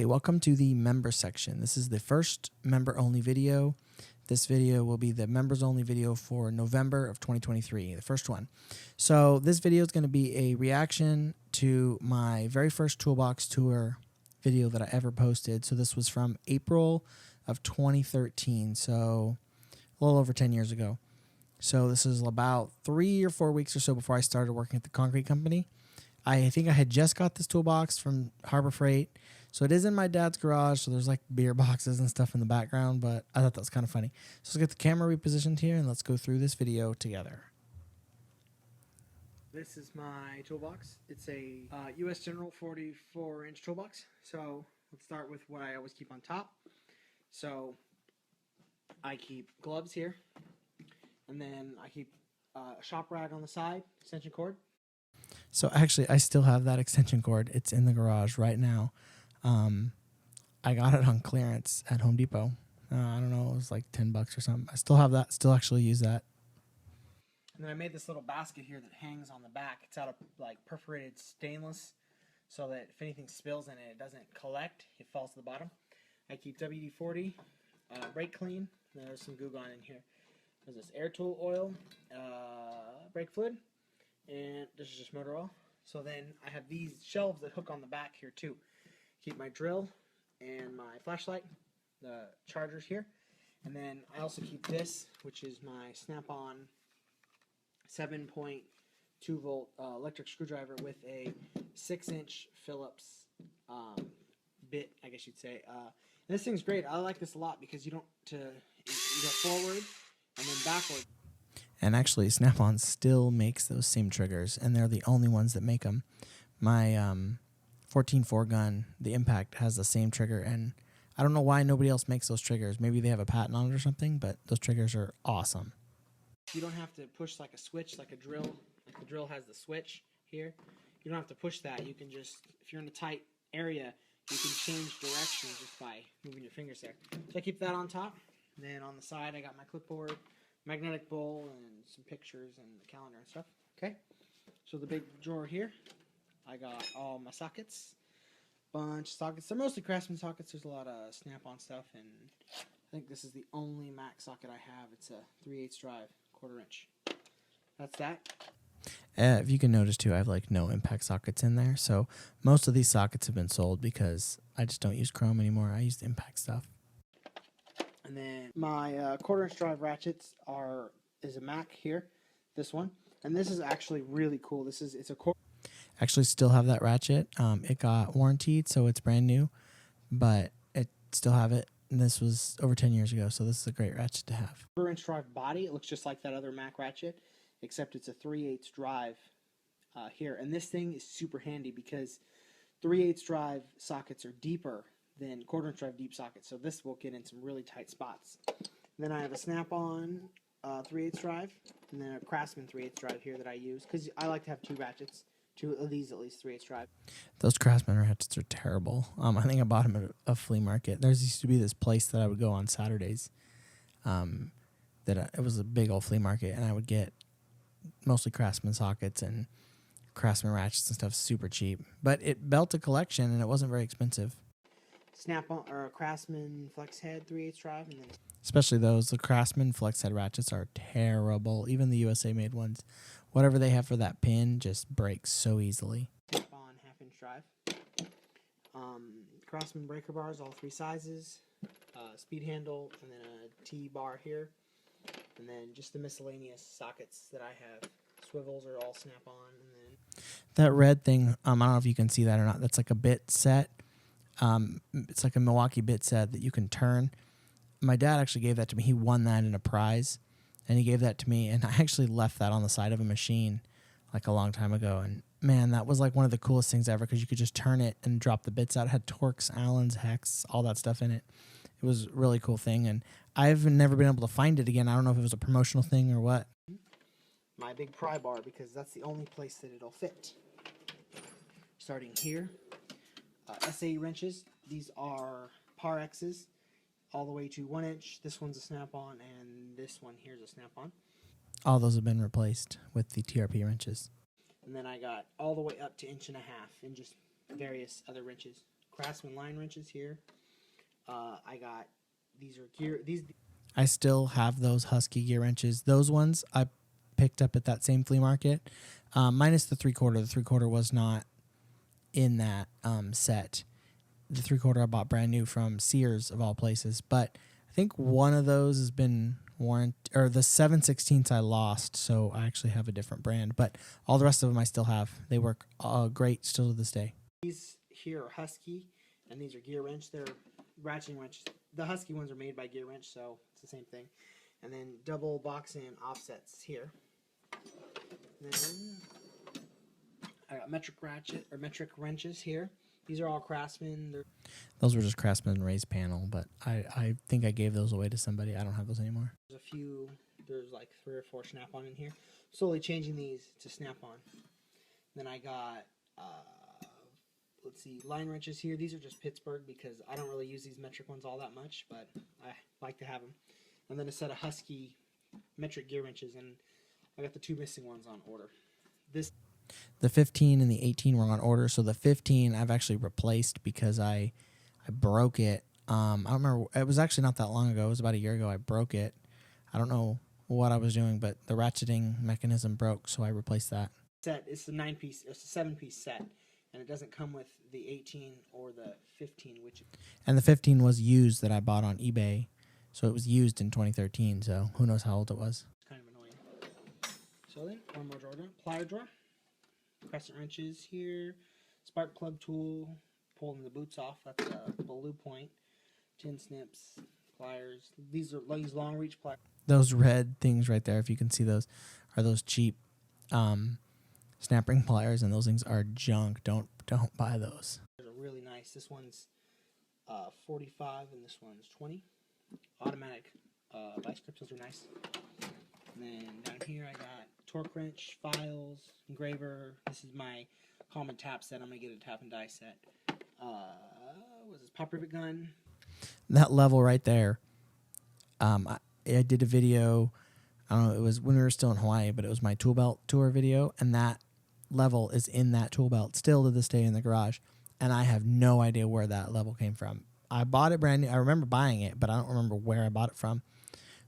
Hey, welcome to the member section. This is the first member-only video. This video will be the members-only video for November of 2023, the first one. So this video is going to be a reaction to my very first Toolbox tour video that I ever posted. So this was from April of 2013, so a little over 10 years ago. So this is about 3 or 4 weeks or so before I started working at the concrete company. I think I had just got this Toolbox from Harbor Freight. So it is in my dad's garage, so there's like beer boxes and stuff in the background, but I thought that was kind of funny. So let's get the camera repositioned here and let's go through this video together. This is my toolbox. It's a US General 44-inch toolbox. So let's start with what I always keep on top. So I keep gloves here, and then I keep a shop rag on the side, extension cord. So actually, I still have that extension cord. It's in the garage right now. I got it on clearance at Home Depot. I don't know, it was like $10 or something. I still have that, still actually use that. And then I made this little basket here that hangs on the back. It's out of like perforated stainless, so that if anything spills in it, it doesn't collect, it falls to the bottom. I keep WD-40, brake clean. There's some Goo Gone in here. There's this air tool oil, brake fluid, and this is just motor oil. So then I have these shelves that hook on the back here too. Keep my drill and my flashlight, the chargers here, and then I also keep this, which is my SnapOn 7.2 volt electric screwdriver with a 6-inch Phillips bit, I guess you'd say. This thing's great. I like this a lot because you go forward and then backward. And actually, SnapOn still makes those same triggers, and they're the only ones that make them. My 14.4 gun, the Impact, has the same trigger, and I don't know why nobody else makes those triggers. Maybe they have a patent on it or something, but those triggers are awesome. You don't have to push like a switch, like a drill. Like the drill has the switch here. You don't have to push that. You can just, if you're in a tight area, you can change direction just by moving your fingers there. So I keep that on top. And then on the side, I got my clipboard, magnetic bowl, and some pictures and the calendar and stuff. Okay. So the big drawer here, I got all my sockets, bunch of sockets. They're mostly Craftsman sockets. There's a lot of Snap-on stuff, and I think this is the only Mac socket I have. It's a 3/8 drive, 1/4 inch. That's that. If you can notice too, I have like no impact sockets in there. So most of these sockets have been sold because I just don't use Chrome anymore. I use the impact stuff. And then my 1/4 inch drive ratchets is a Mac here, this one, and this is actually really cool. It's a core. Actually still have that ratchet. It got warranted, so it's brand new, but it still have it. And this was over 10 years ago, so this is a great ratchet to have. 1/4 inch drive body. It looks just like that other Mac ratchet, except it's a 3/8 drive here. And this thing is super handy because 3/8 drive sockets are deeper than 1/4 inch drive deep sockets, so this will get in some really tight spots. And then I have a Snap-on 3/8 drive, and then a Craftsman 3/8 drive here that I use because I like to have two ratchets. Two of these at least 3/8 drive. Those Craftsman ratchets are terrible. I think I bought them at a flea market. There used to be this place that I would go on Saturdays. It was a big old flea market, and I would get mostly Craftsman sockets and Craftsman ratchets and stuff super cheap. But it built a collection, and it wasn't very expensive. Snap-on or Craftsman flex head 3/8 drive, and then especially the Craftsman flex head ratchets are terrible. Even the USA made ones. Whatever they have for that pin just breaks so easily. Snap-on 1/2 inch drive. Craftsman breaker bars, all 3 sizes. Speed handle, and then a T-bar here. And then just the miscellaneous sockets that I have. Swivels are all Snap-on. And then that red thing, I don't know if you can see that or not. That's like a bit set. It's like a Milwaukee bit set that you can turn. My dad actually gave that to me. He won that in a prize. And he gave that to me, and I actually left that on the side of a machine like a long time ago. And man, that was like one of the coolest things ever because you could just turn it and drop the bits out. It had Torx, Allens, Hex, all that stuff in it. It was a really cool thing, and I've never been able to find it again. I don't know if it was a promotional thing or what. My big pry bar, because that's the only place that it'll fit. Starting here, SAE wrenches. These are Par X's. All the way to 1 inch. This one's a Snap-on, and this one here's a Snap-on. All those have been replaced with the TRP wrenches. And then I got all the way up to 1.5 inches and just various other wrenches Craftsman line wrenches here. I got, these are gear, I still have those Husky gear wrenches. Those ones I picked up at that same flea market, minus the 3/4. The 3/4 was not in that set. The 3/4 I bought brand new from Sears of all places. But I think one of those has been or the 7/16 I lost, so I actually have a different brand. But all the rest of them I still have. They work great still to this day. These here are Husky, and these are gear wrench. They're ratcheting wrenches. The Husky ones are made by Gear Wrench, so it's the same thing. And then double box and offsets here. And then I got metric wrenches here. These are all Craftsman. Those were just Craftsman raised panel, but I think I gave those away to somebody. I don't have those anymore. There's a few. There's like 3 or 4 Snap-on in here. Slowly changing these to Snap-on. Then I got let's see, line wrenches here. These are just Pittsburgh because I don't really use these metric ones all that much, but I like to have them. And then a set of Husky metric gear wrenches, and I got the 2 missing ones on order. The 15 and the 18 were on order, so the 15 I've actually replaced because I broke it. I don't remember. It was actually not that long ago. It was about a year ago. I broke it. I don't know what I was doing, but the ratcheting mechanism broke, so I replaced that. Set it's a 9-piece, it's a 7-piece set, and it doesn't come with the 18 or the 15, and the 15 was used that I bought on eBay, so it was used in 2013. So who knows how old it was? It's kind of annoying. So then one more drawer, plier drawer, crescent wrenches here, spark plug tool, pulling the boots off. That's a blue point, tin snips, pliers. These are these long reach pliers. Those red things right there, if you can see those, are those cheap snap ring pliers, and those things are junk. Don't buy those. They're really nice. This one's 45 and this one's 20. Automatic vice grips. Those are nice. And then down here I got torque wrench, files, engraver. This is my common tap set. I'm gonna get a tap and die set. What is this? Pop rivet gun. That level right there. I did a video. I don't know. It was when we were still in Hawaii, but it was my tool belt tour video, and that level is in that tool belt still to this day in the garage, and I have no idea where that level came from. I bought it brand new. I remember buying it, but I don't remember where I bought it from.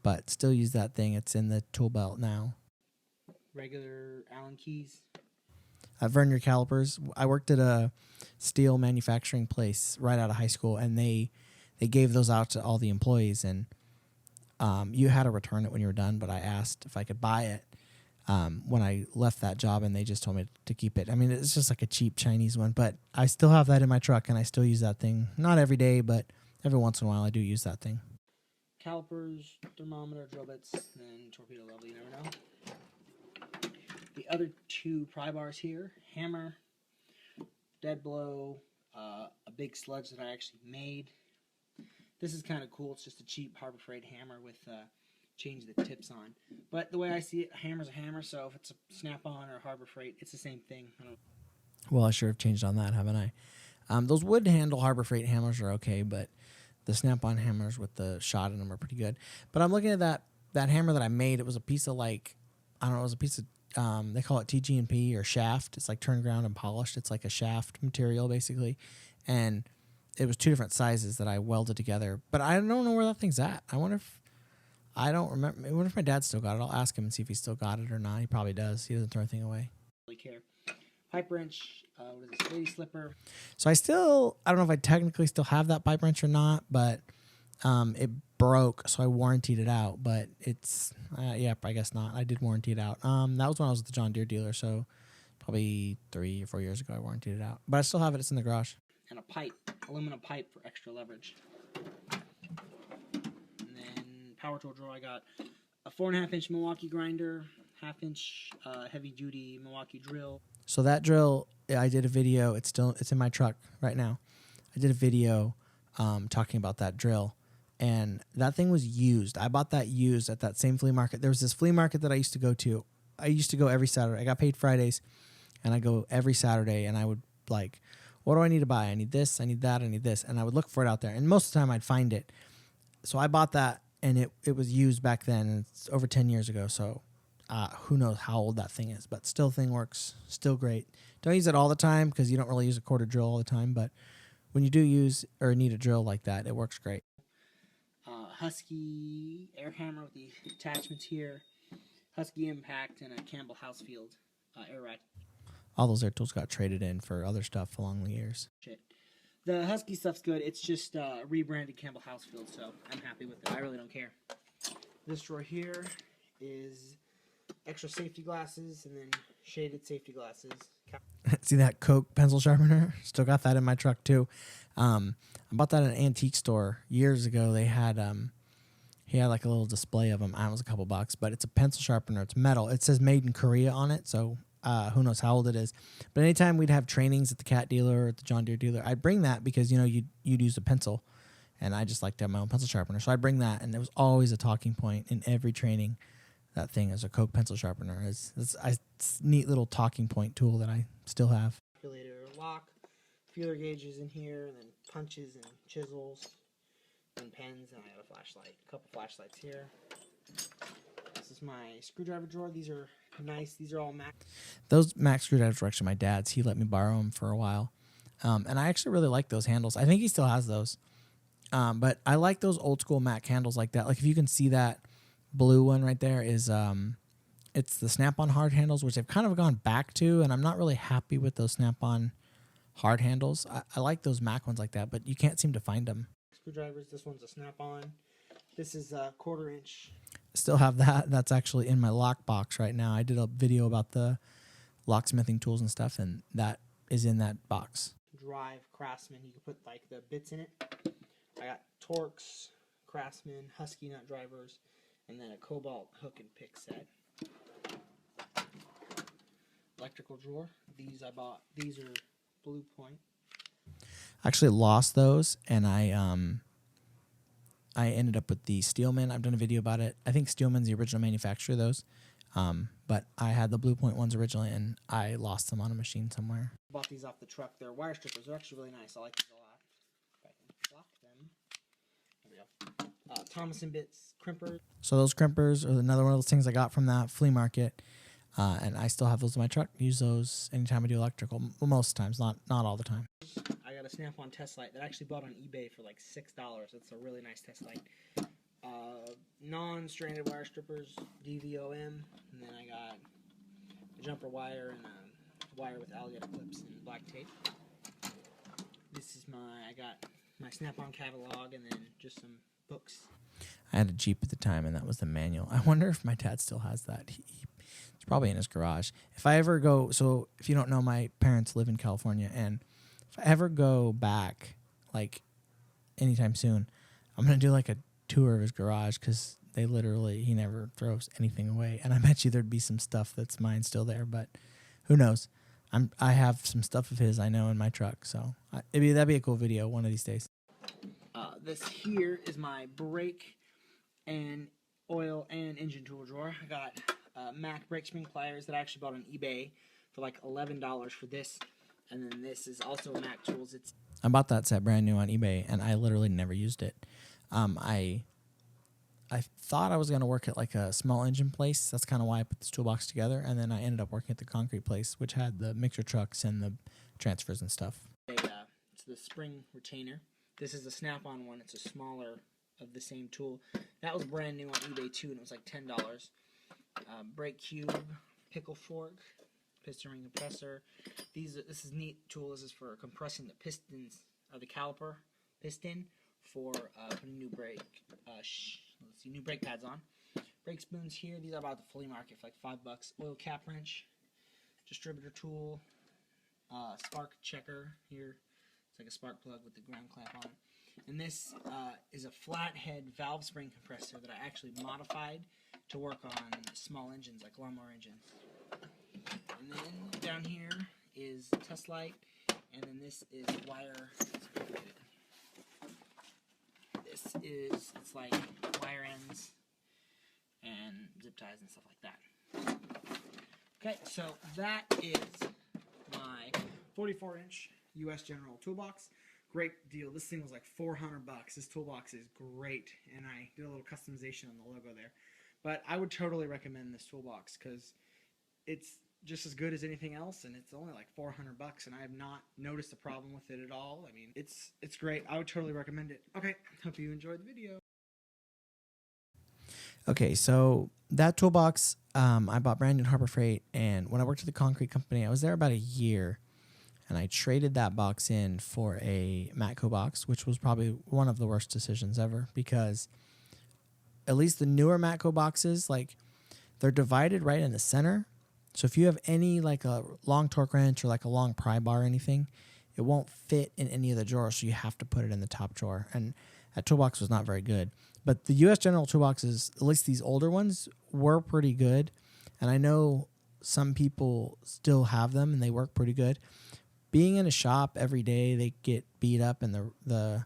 But still use that thing. It's in the tool belt now. Regular Allen keys. Vernier calipers. I worked at a steel manufacturing place right out of high school, and they gave those out to all the employees, and you had to return it when you were done, but I asked if I could buy it when I left that job, and they just told me to keep it. I mean, it's just like a cheap Chinese one, but I still have that in my truck, and I still use that thing. Not every day, but every once in a while I do use that thing. Calipers, thermometer, drill bits, and then torpedo level, you never know. The other 2 pry bars here, hammer, dead blow, a big sludge that I actually made. This is kind of cool. It's just a cheap Harbor Freight hammer with change the tips on. But the way I see it, a hammer's a hammer, so if it's a Snap-on or Harbor Freight, it's the same thing. Well, I sure have changed on that, haven't I? Those wood handle Harbor Freight hammers are okay, but the Snap-on hammers with the shot in them are pretty good. But I'm looking at that hammer that I made. It was a piece of like, I don't know, it was a piece of, they call it TG&P or shaft. It's like turned ground and polished. It's like a shaft material basically. And it was 2 different sizes that I welded together. But I don't know where that thing's at. I wonder if my dad still got it. I'll ask him and see if he still got it or not. He probably does. He doesn't throw anything away. Really care. Pipe wrench, what is this, lady slipper. So I don't know if I technically still have that pipe wrench or not, but it broke, so I warrantied it out. But it's, yeah, I guess not. I did warranty it out. That was when I was at the John Deere dealer, so probably 3 or 4 years ago I warrantied it out. But I still have it. It's in the garage. And a pipe, aluminum pipe for extra leverage. And then power tool drawer, I got a 4.5-inch Milwaukee grinder, 1/2-inch heavy-duty Milwaukee drill. So that drill, I did a video. It's in my truck right now. I did a video talking about that drill, and that thing was used. I bought that used at that same flea market. There was this flea market that I used to go to. I used to go every Saturday. I got paid Fridays, and I go every Saturday, and I would like, what do I need to buy? I need this, I need that, I need this. And I would look for it out there. And most of the time I'd find it. So I bought that, and it was used back then, and it's over 10 years ago. So who knows how old that thing is. But still, thing works. Still great. Don't use it all the time because you don't really use a quarter drill all the time. But when you do use or need a drill like that, it works great. Husky air hammer with the attachments here, Husky impact, and a Campbell Housefield air ride. All those air tools got traded in for other stuff along the years. Shit. The Husky stuff's good. It's just rebranded Campbell Housefield, so I'm happy with it. I really don't care. This drawer here is extra safety glasses and then shaded safety glasses. See that Coke pencil sharpener? Still got that in my truck too. I bought that at an antique store years ago. They had he had like a little display of them. It was a couple bucks, but it's a pencil sharpener. It's metal. It says made in Korea on it, so who knows how old it is. But anytime we'd have trainings at the Cat dealer or at the John Deere dealer, I'd bring that because you'd use a pencil, and I just like to have my own pencil sharpener. So I'd bring that, and it was always a talking point in every training. That thing is a Coke pencil sharpener. It's a neat little talking point tool that I still have. Calculator lock, feeler gauges in here, and then punches and chisels, and pens, and I have a flashlight. A couple flashlights here. This is my screwdriver drawer. These are nice. These are all Mac. Those Mac screwdrivers were actually my dad's. He let me borrow them for a while. And I actually really like those handles. I think he still has those. But I like those old school Mac handles like that. Like if you can see that blue one right there is it's the Snap-on hard handles, which they've kind of gone back to, and I'm not really happy with those Snap-on hard handles. I like those Mac ones like that, but you can't seem to find them. Screwdrivers. This one's a Snap-on. This is a 1/4 inch. Still have that. That's actually in my lock box right now. I did a video about the locksmithing tools and stuff, and that is in that box. Drive Craftsman. You can put like the bits in it. I got Torx, Craftsman, Husky nut drivers, and then a Cobalt hook and pick set. Electrical drawer. These I bought. These are Blue Point. I actually lost those, and I ended up with the Steelman. I've done a video about it. I think Steelman's the original manufacturer of those, but I had the Blue Point ones originally, and I lost them on a machine somewhere. Bought these off the truck. They're wire strippers. They're actually really nice. I like these a lot. If I can block them. There we go. Thomas & Bits crimpers. So those crimpers are another one of those things I got from that flea market, and I still have those in my truck. Use those anytime I do electrical. Well, most times, not all the time. I got a Snap-on test light that I actually bought on eBay for like $6. It's a really nice test light. Non-stranded wire strippers, DVOM, and then I got a jumper wire and a wire with alligator clips and black tape. This is I got my SnapOn Catalog and then just some books. I had a Jeep at the time, and that was the manual. I wonder if my dad still has that. It's probably in his garage. If I ever go, so if you don't know, my parents live in California, and if I ever go back, like anytime soon, I'm going to do like a tour of his garage because he never throws anything away. And I bet you there'd be some stuff that's mine still there, but who knows? I have some stuff of his I know in my truck, so that'd be a cool video one of these days. This here is my brake and oil and engine tool drawer. I got Mac brake spring pliers that I actually bought on eBay for like $11 for this. And then this is also Mac tools. I bought that set brand new on eBay, and I literally never used it. I thought I was going to work at like a small engine place. That's kind of why I put this toolbox together. And then I ended up working at the concrete place, which had the mixer trucks and the transfers and stuff. It's the spring retainer. This is a Snap-on one. It's a smaller of the same tool. That was brand new on eBay too, and it was like $10. Brake cube, pickle fork, piston ring compressor. This is neat tool. This is for compressing the pistons or the caliper piston for putting new brake. New brake pads on. Brake spoons here. These are about the flea market for like $5. Oil cap wrench, distributor tool, spark checker here. It's like a spark plug with the ground clamp on it. And this is a flathead valve spring compressor that I actually modified to work on small engines like lawnmower engines. And then down here is test light, and then this is wire. It's like wire ends and zip ties and stuff like that. Okay, so that is my 44-inch U.S. General toolbox. Great deal. This thing was like $400. This toolbox is great, and I did a little customization on the logo there. But I would totally recommend this toolbox because it's just as good as anything else, and it's only like $400, and I have not noticed a problem with it at all. I mean, it's great. I would totally recommend it. Okay, hope you enjoyed the video. Okay, so that toolbox, I bought brand new Harbor Freight, and when I worked at the concrete company, I was there about a year, and I traded that box in for a Matco box, which was probably one of the worst decisions ever, because at least the newer Matco boxes, like, they're divided right in the center. So if you have any, like a long torque wrench or like a long pry bar or anything, it won't fit in any of the drawers, so you have to put it in the top drawer. And that toolbox was not very good. But the U.S. General toolboxes, at least these older ones, were pretty good. And I know some people still have them, and they work pretty good. Being in a shop every day, they get beat up, and the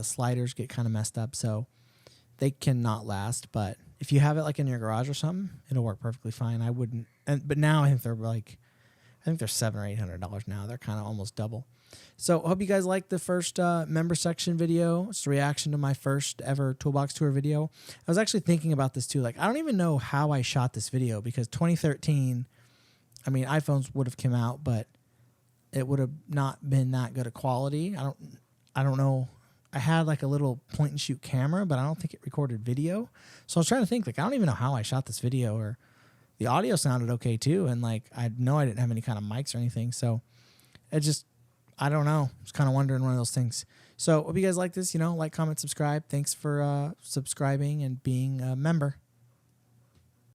sliders get kind of messed up, so they cannot last. But if you have it like in your garage or something, it'll work perfectly fine. I wouldn't, but now I think they're $700 or $800 now. They're kind of almost double. So I hope you guys liked the first member section video. It's a reaction to my first ever toolbox tour video. I was actually thinking about this too. Like, I don't even know how I shot this video, because 2013, I mean, iPhones would have come out, but it would have not been that good a quality. I don't know. I had like a little point and shoot camera, but I don't think it recorded video. So I was trying to think, like, I don't even know how I shot this video, or the audio sounded okay too. And like, I know I didn't have any kind of mics or anything. So it just, I don't know. I was kind of wondering, one of those things. So hope you guys like this, like, comment, subscribe. Thanks for subscribing and being a member.